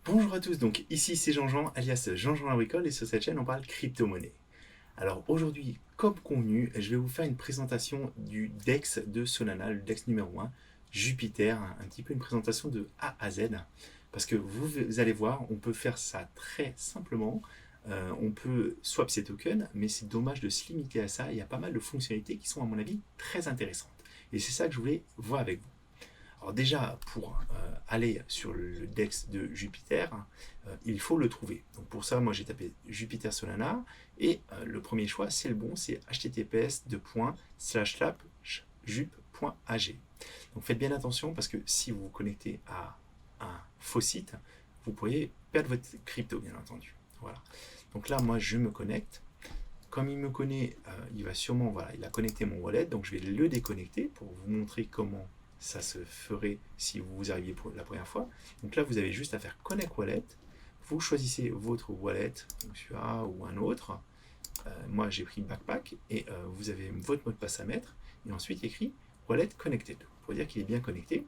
Bonjour à tous, donc ici c'est Jean-Jean alias Jean-Jean la bricole et sur cette chaîne on parle crypto-monnaie. Alors aujourd'hui, comme convenu, je vais vous faire une présentation du DEX de Solana, le DEX numéro 1, Jupiter, un petit peu une présentation de A à Z, parce que vous allez voir, on peut faire ça très simplement. On peut swap ses tokens, mais c'est dommage de se limiter à ça. Il y a pas mal de fonctionnalités qui sont à mon avis très intéressantes. Et c'est ça que je voulais voir avec vous. Alors déjà, pour aller sur le DEX de Jupiter, il faut le trouver. Donc pour ça, moi j'ai tapé Jupiter Solana et le premier choix, c'est le bon, c'est https://jup.ag. Donc faites bien attention parce que si vous vous connectez à un faux site, vous pourriez perdre votre crypto, bien entendu. Voilà. Donc là, moi je me connecte. Comme il me connaît, il va sûrement, voilà, il a connecté mon wallet, donc je vais le déconnecter pour vous montrer comment ça se ferait si vous arriviez pour la première fois. Donc là, vous avez juste à faire Connect Wallet. Vous choisissez votre wallet, donc celui-là ou un autre. Moi, j'ai pris Backpack et vous avez votre mot de passe à mettre. Et ensuite, écrit Wallet Connected pour dire qu'il est bien connecté.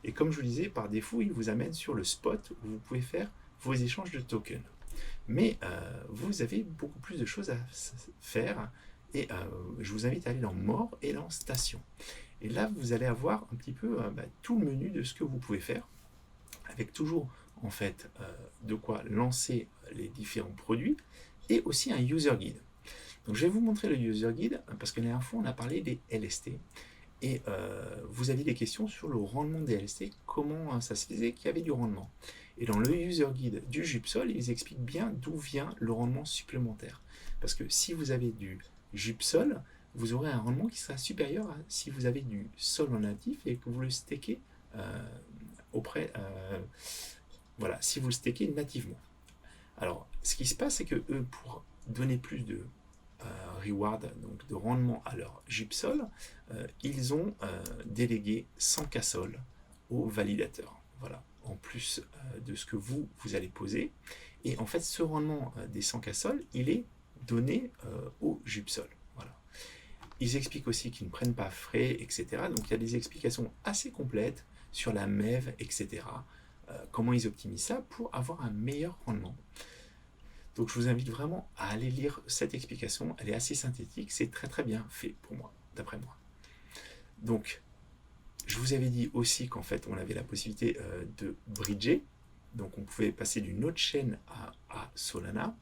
Et comme je vous disais, par défaut, il vous amène sur le spot où vous pouvez faire vos échanges de tokens. Mais vous avez beaucoup plus de choses à faire et je vous invite à aller dans More et dans Station. Et là, vous allez avoir un petit peu tout le menu de ce que vous pouvez faire, avec toujours en fait de quoi lancer les différents produits et aussi un user guide. Donc je vais vous montrer le user guide parce que la dernière fois on a parlé des LST et vous aviez des questions sur le rendement des LST, comment ça se faisait qu'il y avait du rendement. Et dans le user guide du Jupsol, ils expliquent bien d'où vient le rendement supplémentaire. Parce que si vous avez du Jupsol, vous aurez un rendement qui sera supérieur à si vous avez du sol en natif et que vous le stakez auprès, voilà, si vous le stakez nativement. Alors, ce qui se passe, c'est que eux, pour donner plus de reward, donc de rendement à leur Jupsol, ils ont délégué 100 cassols aux validateurs. Voilà, en plus de ce que vous allez poser. Et en fait, ce rendement des 100 cassols, il est donné au Jupsol. Voilà. Ils expliquent aussi qu'ils ne prennent pas frais, etc. Donc il y a des explications assez complètes sur la MEV, etc. Comment ils optimisent ça pour avoir un meilleur rendement. Donc je vous invite vraiment à aller lire cette explication. Elle est assez synthétique, c'est très très bien fait pour moi, d'après moi. Donc je vous avais dit aussi qu'en fait on avait la possibilité de bridger. Donc on pouvait passer d'une autre chaîne à Solana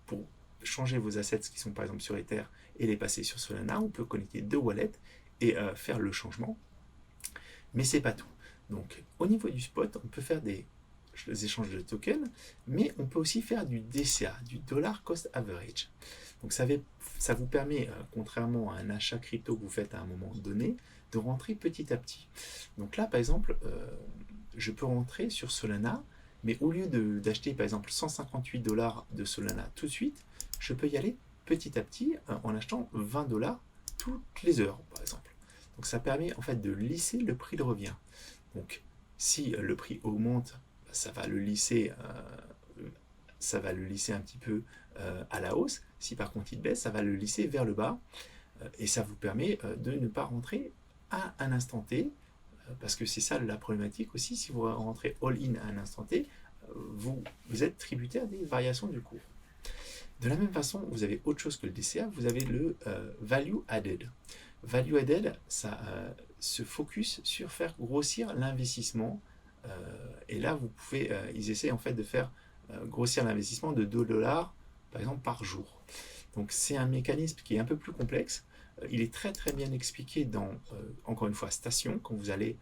pour changer vos assets qui sont par exemple sur Ether et les passer sur Solana. On peut connecter deux wallets et faire le changement. Mais c'est pas tout. Donc au niveau du spot, on peut faire des échanges de tokens, mais on peut aussi faire du DCA, du Dollar Cost Average. Donc ça vous permet, contrairement à un achat crypto que vous faites à un moment donné, de rentrer petit à petit. Donc là, par exemple, je peux rentrer sur Solana, mais au lieu d'acheter par exemple 158 dollars de Solana tout de suite, je peux y aller petit à petit en achetant 20 dollars toutes les heures, par exemple. Donc ça permet en fait de lisser le prix de revient. Donc si le prix augmente, ça va le lisser, un petit peu à la hausse. Si par contre il baisse, ça va le lisser vers le bas. Et ça vous permet de ne pas rentrer à un instant T, parce que c'est ça la problématique aussi. Si vous rentrez all-in à un instant T, vous êtes tributaire des variations du cours. De la même façon, vous avez autre chose que le DCA, vous avez le Value Added. Value Added, ça se focus sur faire grossir l'investissement. Et là, vous pouvez, ils essaient en fait de faire grossir l'investissement de 2 dollars par exemple par jour. Donc c'est un mécanisme qui est un peu plus complexe. Il est très très bien expliqué dans, encore une fois, Station, quand vous allez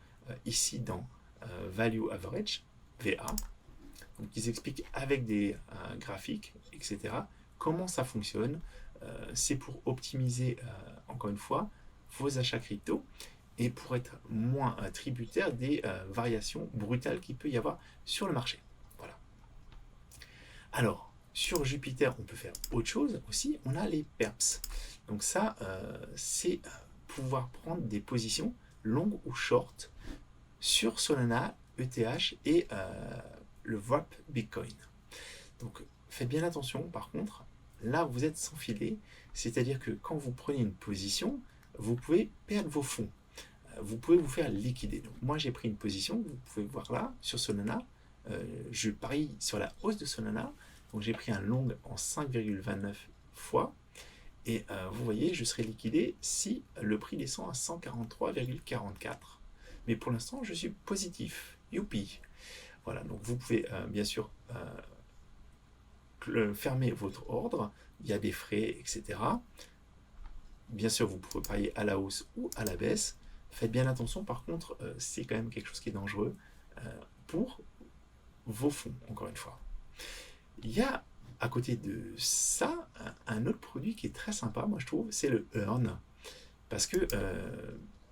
ici dans Value Average, VA. Donc ils expliquent avec des graphiques, etc., comment ça fonctionne. C'est pour optimiser, encore une fois, vos achats crypto et pour être moins tributaire des variations brutales qu'il peut y avoir sur le marché. Voilà. Alors, sur Jupiter, on peut faire autre chose aussi. On a les perps. Donc ça, c'est pouvoir prendre des positions longues ou short sur Solana, ETH et le Wrap Bitcoin. Donc faites bien attention, par contre, là vous êtes sans filet, c'est-à-dire que quand vous prenez une position, vous pouvez perdre vos fonds. Vous pouvez vous faire liquider. Donc moi j'ai pris une position, vous pouvez voir là, sur Solana, je parie sur la hausse de Solana. Donc j'ai pris un long en 5,29 fois. Et vous voyez, je serai liquidé si le prix descend à 143,44. Mais pour l'instant, je suis positif. Youpi! Voilà, donc vous pouvez bien sûr fermer votre ordre. Il y a des frais, etc. Bien sûr, vous pouvez parier à la hausse ou à la baisse. Faites bien attention, par contre, c'est quand même quelque chose qui est dangereux pour vos fonds, encore une fois. Il y a, à côté de ça, un autre produit qui est très sympa, moi je trouve, c'est le Earn. Parce que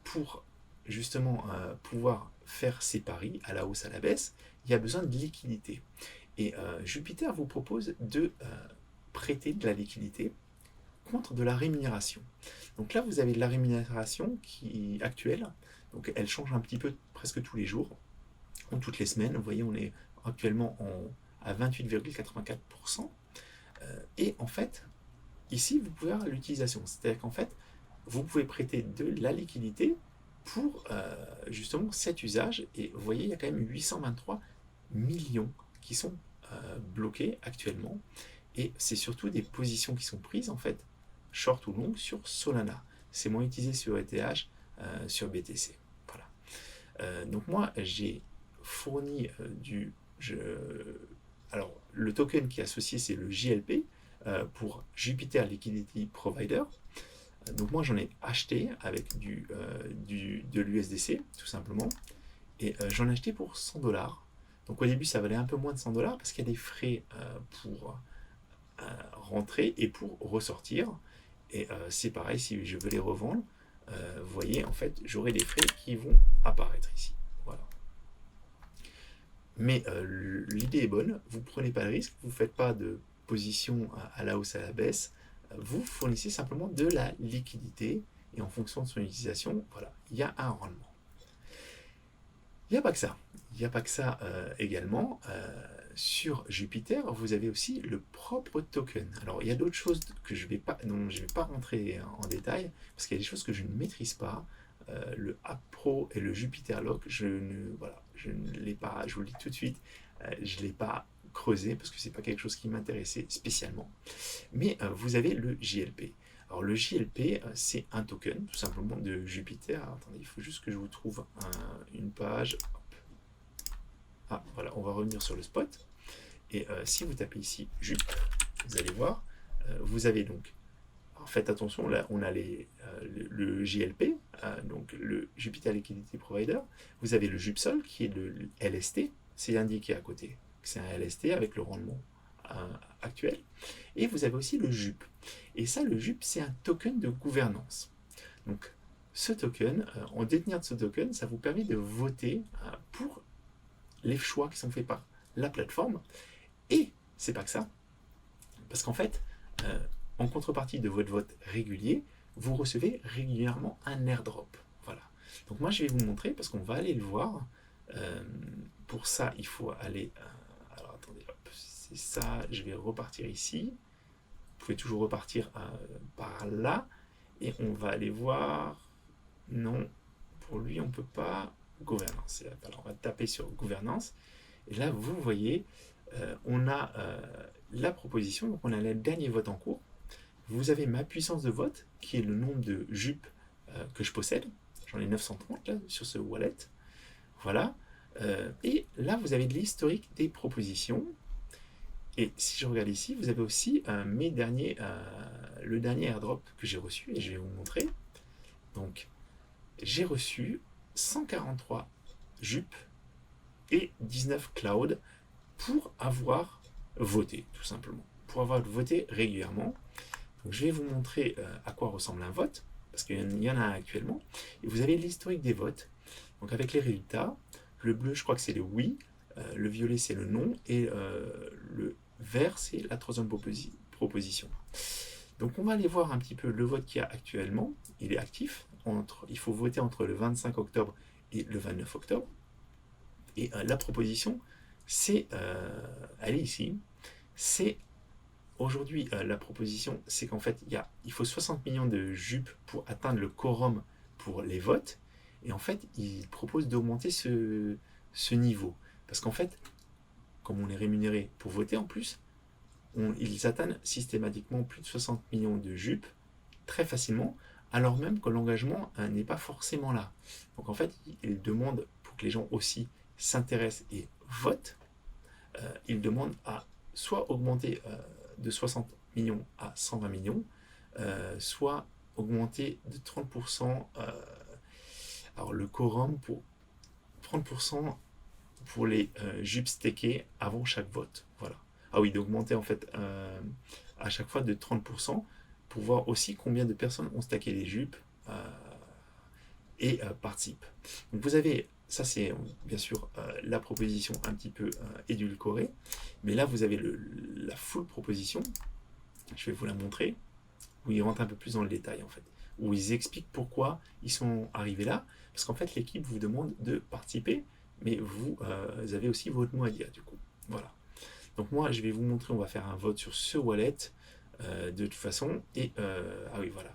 pour justement pouvoir faire ces paris à la hausse, à la baisse, il y a besoin de liquidité. Et Jupiter vous propose de prêter de la liquidité contre de la rémunération. Donc là, vous avez de la rémunération qui actuelle, donc elle change un petit peu presque tous les jours, ou toutes les semaines. Vous voyez, on est actuellement à 28,84%. Et en fait, ici, vous pouvez avoir l'utilisation. C'est-à-dire qu'en fait, vous pouvez prêter de la liquidité pour justement cet usage. Et vous voyez, il y a quand même 823 millions qui sont bloqués actuellement. Et c'est surtout des positions qui sont prises, en fait, short ou long, sur Solana. C'est moins utilisé sur ETH, sur BTC. Voilà. Donc moi, j'ai fourni alors, le token qui est associé, c'est le JLP, pour Jupiter Liquidity Provider. Donc moi, j'en ai acheté avec de l'USDC, tout simplement. Et j'en ai acheté pour 100 $. Donc au début, ça valait un peu moins de 100 $ parce qu'il y a des frais pour rentrer et pour ressortir. Et c'est pareil, si je veux les revendre, vous voyez, en fait, j'aurai des frais qui vont apparaître ici. Voilà. Mais l'idée est bonne, vous ne prenez pas de risque, vous ne faites pas de position à la hausse, à la baisse, vous fournissez simplement de la liquidité et en fonction de son utilisation, voilà, il y a un rendement. Il n'y a pas que ça. Il n'y a pas que ça également. Sur Jupiter, vous avez aussi le propre token. Alors, il y a d'autres choses que dont je ne vais pas rentrer en détail, parce qu'il y a des choses que je ne maîtrise pas. Le App Pro et le Jupiter Lock, je ne l'ai pas, je vous le dis tout de suite, je ne l'ai pas creusé, parce que ce n'est pas quelque chose qui m'intéressait spécialement. Mais vous avez le JLP. Alors le JLP, c'est un token tout simplement de Jupiter. Alors, attendez, il faut juste que je vous trouve une page. Ah, voilà, on va revenir sur le spot. Et si vous tapez ici JUP, vous allez voir, vous avez donc, alors faites attention, là on a le JLP, donc le Jupiter Liquidity Provider. Vous avez le JUPSOL qui est le LST, c'est indiqué à côté, c'est un LST avec le rendement actuel. Et vous avez aussi le JUP. Et ça, le JUP, c'est un token de gouvernance. Donc, ce token, en détenir de ce token, ça vous permet de voter pour les choix qui sont faits par la plateforme. Et c'est pas que ça, parce qu'en fait, en contrepartie de votre vote régulier, vous recevez régulièrement un airdrop. Voilà. Donc moi, je vais vous montrer, parce qu'on va aller le voir. Pour ça, il faut aller... alors attendez, hop, c'est ça, je vais repartir ici. Vous pouvez toujours repartir par là. Et on va aller voir... Non, pour lui, on ne peut pas... Gouvernance. Alors, on va taper sur gouvernance. Et là, vous voyez, on a la proposition. Donc, on a le dernier vote en cours. Vous avez ma puissance de vote, qui est le nombre de JUP que je possède. J'en ai 930 là, sur ce wallet. Voilà. Et là, vous avez de l'historique des propositions. Et si je regarde ici, vous avez aussi le dernier airdrop que j'ai reçu, et je vais vous montrer. Donc, j'ai reçu 143 JUP et 19 cloud pour avoir voté, tout simplement. Pour avoir voté régulièrement. Donc, je vais vous montrer à quoi ressemble un vote, parce qu'il y en a un actuellement. Et vous avez l'historique des votes. Donc, avec les résultats, le bleu, je crois que c'est le oui, le violet, c'est le non, et le vert, c'est la troisième proposition. Donc, on va aller voir un petit peu le vote qu'il y a actuellement. Il est actif. Il faut voter entre le 25 octobre et le 29 octobre. Et la proposition, elle est ici. C'est aujourd'hui, la proposition, c'est qu'en fait, il faut 60 millions de JUP pour atteindre le quorum pour les votes. Et en fait, il propose d'augmenter ce niveau. Parce qu'en fait, comme on est rémunéré pour voter en plus, ils atteignent systématiquement plus de 60 millions de jupes très facilement, alors même que l'engagement n'est pas forcément là. Donc en fait, ils demandent, pour que les gens aussi s'intéressent et votent, ils demandent à soit augmenter de 60 millions à 120 millions, soit augmenter de 30%, alors le quorum pour 30% pour les jupes stackées avant chaque vote. Voilà. Ah oui, d'augmenter en fait à chaque fois de 30% pour voir aussi combien de personnes ont stacké les jupes et participent. Donc vous avez, ça c'est bien sûr la proposition un petit peu édulcorée, mais là vous avez la full proposition, je vais vous la montrer, où ils rentrent un peu plus dans le détail en fait, où ils expliquent pourquoi ils sont arrivés là, parce qu'en fait l'équipe vous demande de participer, mais vous avez aussi votre mot à dire du coup. Voilà. Donc moi je vais vous montrer, on va faire un vote sur ce wallet de toute façon, et ah oui voilà.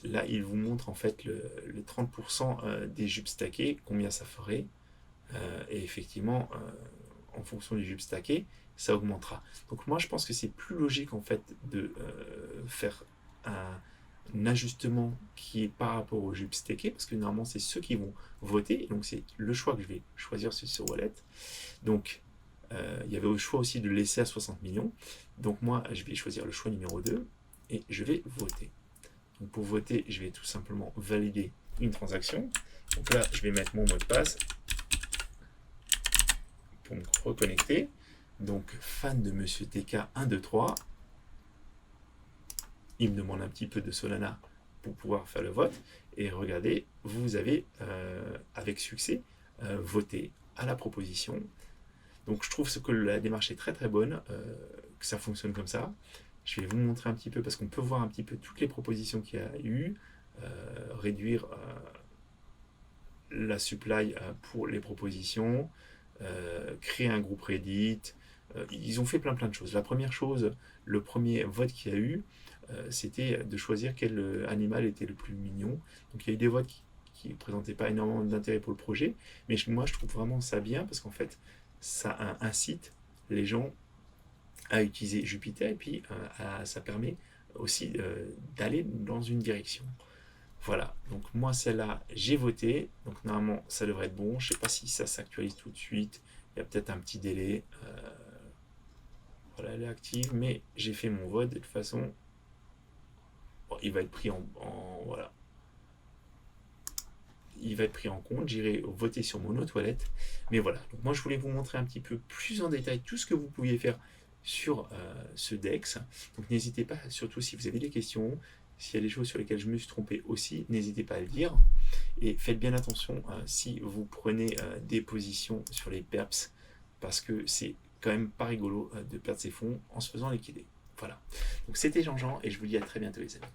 Là, il vous montre en fait le 30% des jupes stackées, combien ça ferait. Et effectivement, en fonction des jupes stackées, ça augmentera. Donc moi, je pense que c'est plus logique en fait de faire un ajustement qui est par rapport aux jupes stackées, parce que normalement, c'est ceux qui vont voter. Donc c'est le choix que je vais choisir sur ce wallet. Donc, il y avait le choix aussi de le laisser à 60 millions. Donc moi, je vais choisir le choix numéro 2 et je vais voter. Donc pour voter, je vais tout simplement valider une transaction. Donc là, je vais mettre mon mot de passe pour me reconnecter. Donc fan de Monsieur TK 123. Il me demande un petit peu de Solana pour pouvoir faire le vote. Et regardez, vous avez avec succès voté à la proposition. Donc je trouve que la démarche est très très bonne, que ça fonctionne comme ça. Je vais vous montrer un petit peu, parce qu'on peut voir un petit peu toutes les propositions qu'il y a eu, réduire la supply pour les propositions, créer un groupe Reddit. Ils ont fait plein de choses. La première chose, le premier vote qu'il y a eu, c'était de choisir quel animal était le plus mignon. Donc il y a eu des votes qui ne présentaient pas énormément d'intérêt pour le projet, mais moi je trouve vraiment ça bien, parce qu'en fait ça incite les gens à utiliser Jupiter, et puis ça permet aussi d'aller dans une direction. Voilà, donc moi celle-là j'ai voté, donc normalement ça devrait être bon. Je ne sais pas si ça s'actualise tout de suite, il y a peut-être un petit délai. Voilà, elle est active, mais j'ai fait mon vote de toute façon. Bon, il va être pris voilà. Il va être pris en compte, j'irai voter sur mon autre wallet. Mais voilà, donc moi je voulais vous montrer un petit peu plus en détail tout ce que vous pouviez faire sur ce DEX. Donc n'hésitez pas, surtout si vous avez des questions, s'il y a des choses sur lesquelles je me suis trompé aussi, n'hésitez pas à le dire. Et faites bien attention si vous prenez des positions sur les perps, parce que c'est quand même pas rigolo de perdre ses fonds en se faisant liquider. Voilà, donc c'était Jean-Jean et je vous dis à très bientôt les amis.